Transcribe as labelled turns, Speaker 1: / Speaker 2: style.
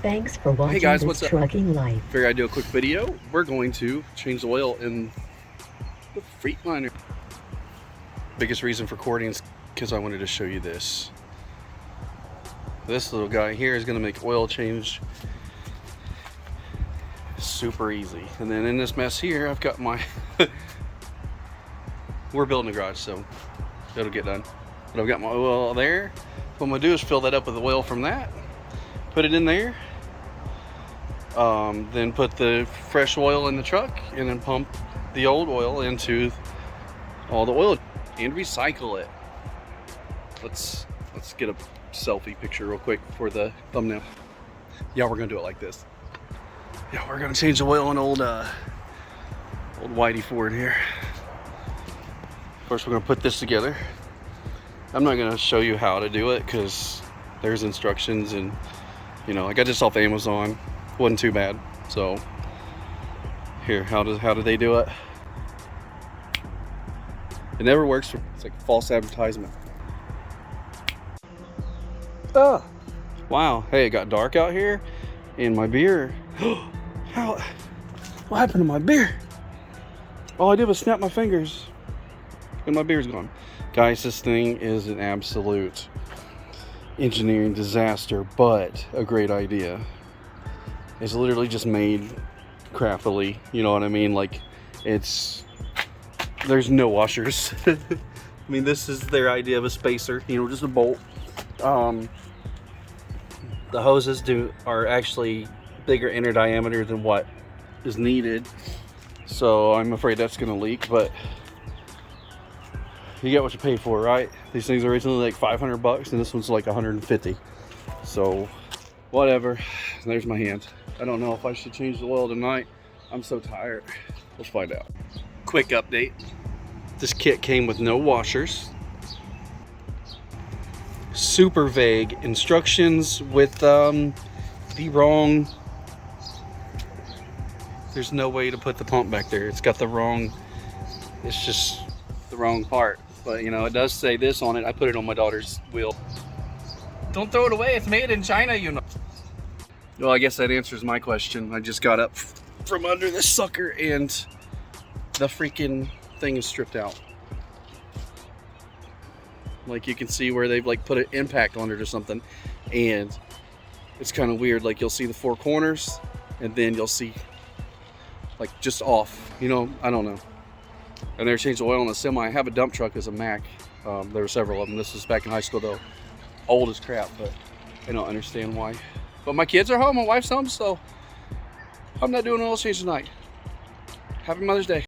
Speaker 1: Thanks for watching.
Speaker 2: Hey guys,
Speaker 1: this
Speaker 2: what's up?
Speaker 1: Trucking Life.
Speaker 2: Figured I'd do a quick video. We're going to change the oil in the Freightliner. Biggest reason for recording is because I wanted to show you this. This little guy here is going to make oil change super easy. And then in this mess here, I've got my we're building a garage, so it'll get done. But I've got my oil there. What I'm gonna do is fill that up with the oil from that, put it in there, then put the fresh oil in the truck, and then pump the old oil into all the oil and recycle it. Let's get a selfie picture real quick for the thumbnail. Yeah, we're gonna do it like this. Yeah, we're gonna change the oil on old Whitey Ford here. First, we're gonna put this together. I'm not gonna show you how to do it because there's instructions, and you know, I got this off Amazon. Wasn't too bad. So here, how do they do it? It never works. It's like false advertisement. Oh, wow. Hey, it got dark out here, and my beer. What happened to my beer? All I did was snap my fingers, and my beer's gone. Guys, this thing is an absolute engineering disaster, but a great idea. It's literally just made craftily, you know what I mean? Like, there's no washers. I mean, this is their idea of a spacer, you know, just a bolt. The hoses are actually bigger inner diameter than what is needed, so I'm afraid that's gonna leak, but you get what you pay for, right? These things are originally like 500 bucks, and this one's like 150. So whatever. There's my hand. I don't know if I should change the oil tonight. I'm so tired. Let's find out. Quick update. This kit came with no washers. Super vague instructions with the wrong. There's no way to put the pump back there. It's got the wrong. It's just the wrong part. But you know, it does say this on it. I put it on my daughter's wheel. Don't throw it away. It's made in China, you know. Well, I guess that answers my question. I just got up from under this sucker and the freaking thing is stripped out. Like, you can see where they've like put an impact on it or something, and it's kind of weird. Like, you'll see the four corners, and then you'll see like just off. You know, I don't know. I never changed the oil on a semi. I have a dump truck as a Mac. There were several of them. This was back in high school though. Old as crap, but I don't understand why. But my kids are home, my wife's home, so I'm not doing an oil change tonight. Happy Mother's Day.